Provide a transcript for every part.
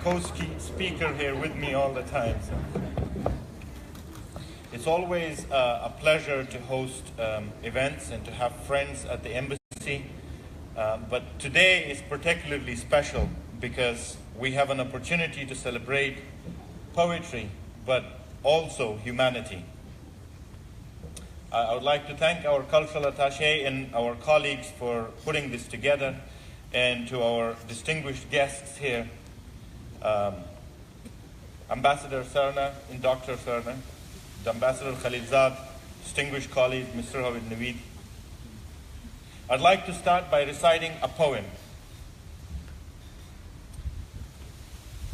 co-speaker here with me all the time. So it's always a pleasure to host events and to have friends at the embassy. But today is particularly special because we have an opportunity to celebrate poetry, but also humanity. I would like to thank our cultural attaché and our colleagues for putting this together, and to our distinguished guests here, Ambassador Sarna and Dr. Sarna, Ambassador Khalilzad, distinguished colleague Mr. Havid Naveed. I'd like to start by reciting a poem.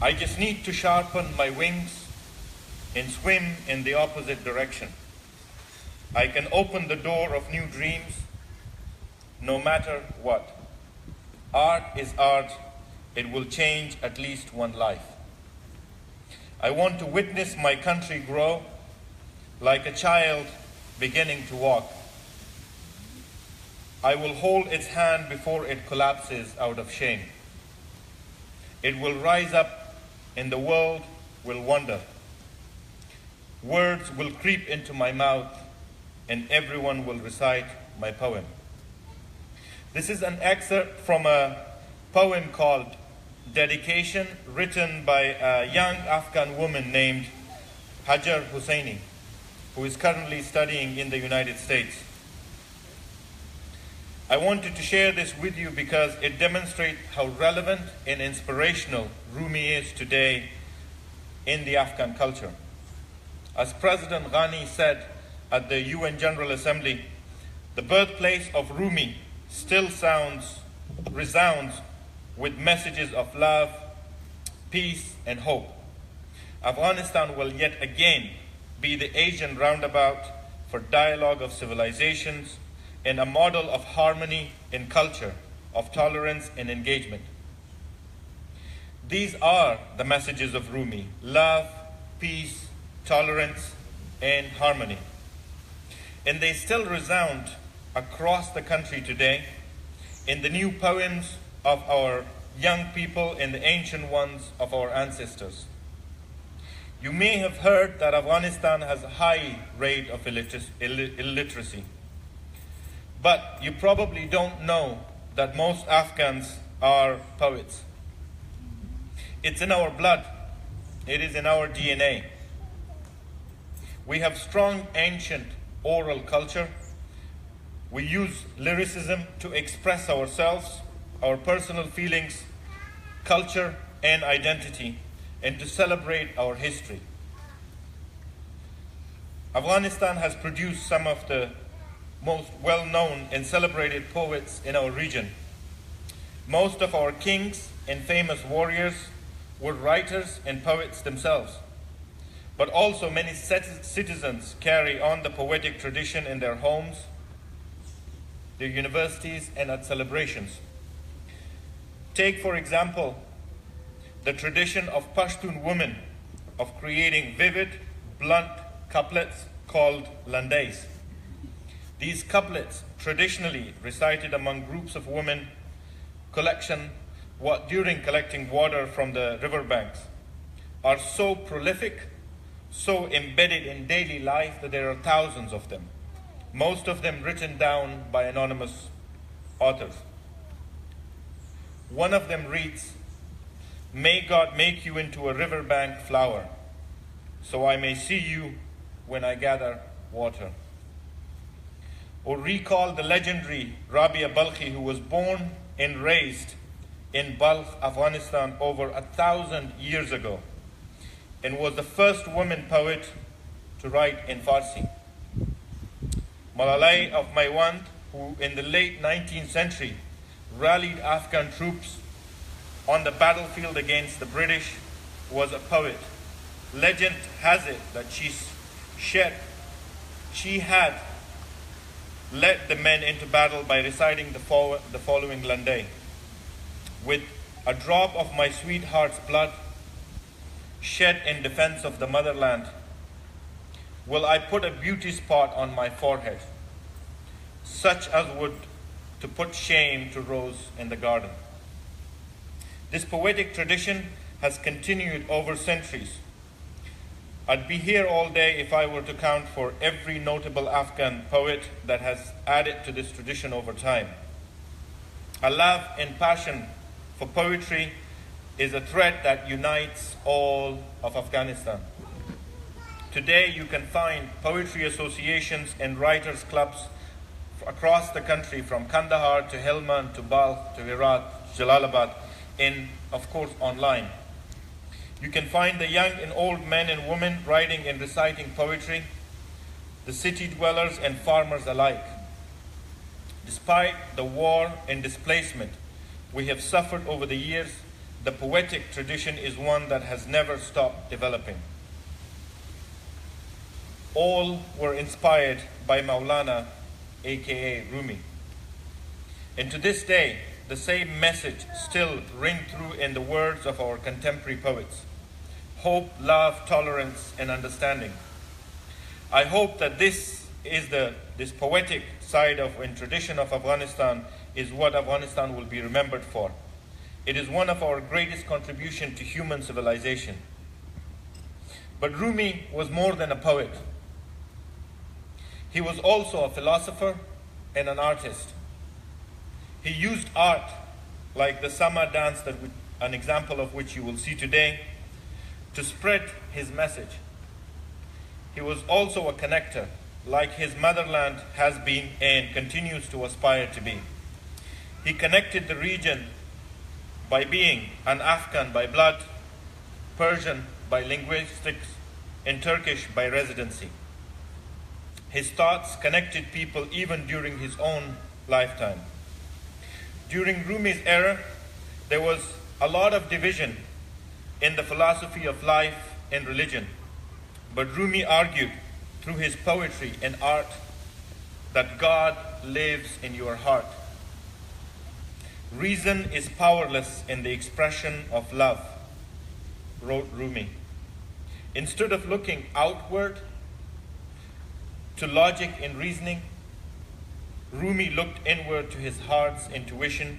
I just need to sharpen my wings and swim in the opposite direction. I can open the door of new dreams, no matter what. Art is art. It will change at least one life. I want to witness my country grow like a child beginning to walk. I will hold its hand before it collapses out of shame. It will rise up and the world will wonder. Words will creep into my mouth and everyone will recite my poem. This is an excerpt from a poem called Dedication, written by a young Afghan woman named Hajar Husseini, who is currently studying in the United States. I wanted to share this with you because it demonstrates how relevant and inspirational Rumi is today in the Afghan culture. As President Ghani said at the UN General Assembly, the birthplace of Rumi still resounds with messages of love, peace, and hope. Afghanistan will yet again be the Asian roundabout for dialogue of civilizations and a model of harmony in culture, of tolerance and engagement. These are the messages of Rumi: love, peace, tolerance, and harmony. And they still resound across the country today in the new poems of our young people and the ancient ones of our ancestors. You may have heard that Afghanistan has a high rate of illiteracy, but you probably don't know that most Afghans are poets. It's in our blood. It is in our DNA. We have strong ancient oral culture. We use lyricism to express ourselves, our personal feelings, culture, and identity, and to celebrate our history. Afghanistan has produced some of the most well-known and celebrated poets in our region. Most of our kings and famous warriors were writers and poets themselves, but also many citizens carry on the poetic tradition in their homes, their universities, and at celebrations. Take, for example, the tradition of Pashtun women of creating vivid, blunt couplets called landais. These couplets, traditionally recited among groups of women during collecting water from the riverbanks, are so prolific, so embedded in daily life that there are thousands of them, most of them written down by anonymous authors. One of them reads, "May God make you into a riverbank flower, so I may see you when I gather water." Or recall the legendary Rabia Balkhi, who was born and raised in Balkh, Afghanistan over 1,000 years ago, and was the first woman poet to write in Farsi. Malalai of Maiwand, who in the late 19th century rallied Afghan troops on the battlefield against the British, was a poet. Legend has it that she had led the men into battle by reciting the following landai: "With a drop of my sweetheart's blood shed in defense of the motherland, will I put a beauty spot on my forehead, such as would to put shame to rose in the garden." This poetic tradition has continued over centuries. I'd be here all day if I were to count for every notable Afghan poet that has added to this tradition over time. A love and passion for poetry is a thread that unites all of Afghanistan. Today you can find poetry associations and writers' clubs across the country, from Kandahar to Helmand to Balkh to Herat, Jalalabad, and of course online. You can find the young and old men and women writing and reciting poetry, the city dwellers and farmers alike. Despite the war and displacement we have suffered over the years, the poetic tradition is one that has never stopped developing. All were inspired by Maulana, aka Rumi. And to this day, the same message still rings through in the words of our contemporary poets: hope, love, tolerance, and understanding. I hope that this poetic side of and tradition of Afghanistan is what Afghanistan will be remembered for. It is one of our greatest contributions to human civilization. But Rumi was more than a poet. He was also a philosopher and an artist. He used art, like the Sama dance, an example of which you will see today, to spread his message. He was also a connector, like his motherland has been and continues to aspire to be. He connected the region by being an Afghan by blood, Persian by linguistics, and Turkish by residency. His thoughts connected people even during his own lifetime. During Rumi's era, there was a lot of division in the philosophy of life and religion. But Rumi argued through his poetry and art that God lives in your heart. Reason is powerless in the expression of love, wrote Rumi. Instead of looking outward to logic and reasoning, Rumi looked inward to his heart's intuition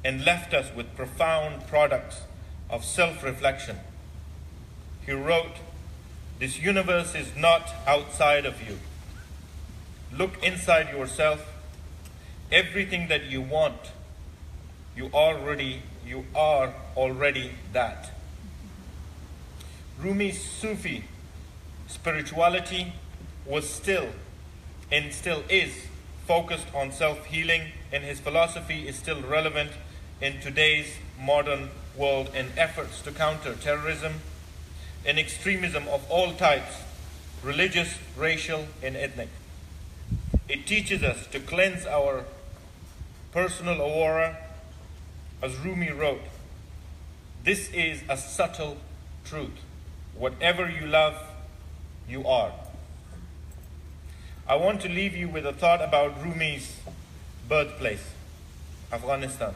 and left us with profound products of self-reflection. He wrote, "This universe is not outside of you. Look inside yourself. Everything that you want, you are already that." Rumi's Sufi spirituality was still and still is focused on self-healing, and his philosophy is still relevant in today's modern world in efforts to counter terrorism and extremism of all types, religious, racial, and ethnic. It teaches us to cleanse our personal aura. As Rumi wrote, "This is a subtle truth. Whatever you love, you are." I want to leave you with a thought about Rumi's birthplace, Afghanistan.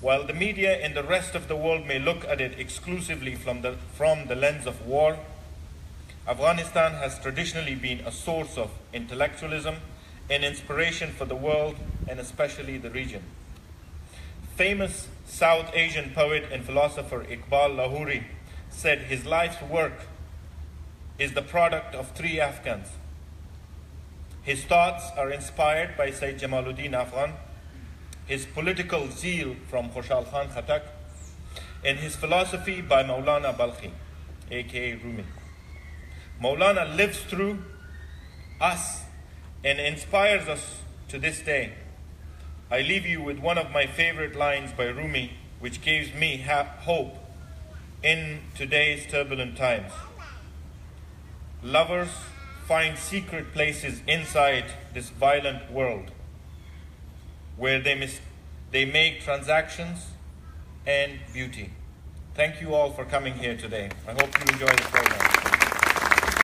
While the media and the rest of the world may look at it exclusively from the lens of war, Afghanistan has traditionally been a source of intellectualism and inspiration for the world, and especially the region. Famous South Asian poet and philosopher Iqbal Lahori said his life's work is the product of three Afghans. His thoughts are inspired by Sayyid Jamaluddin Afghan, his political zeal from Khoshal Khan Khattak, and his philosophy by Maulana Balkhi, aka Rumi. Maulana lives through us and inspires us to this day. I leave you with one of my favorite lines by Rumi, which gives me hope in today's turbulent times. Lovers find secret places inside this violent world where they make transactions and beauty. Thank you all for coming here today. I hope you enjoy the program.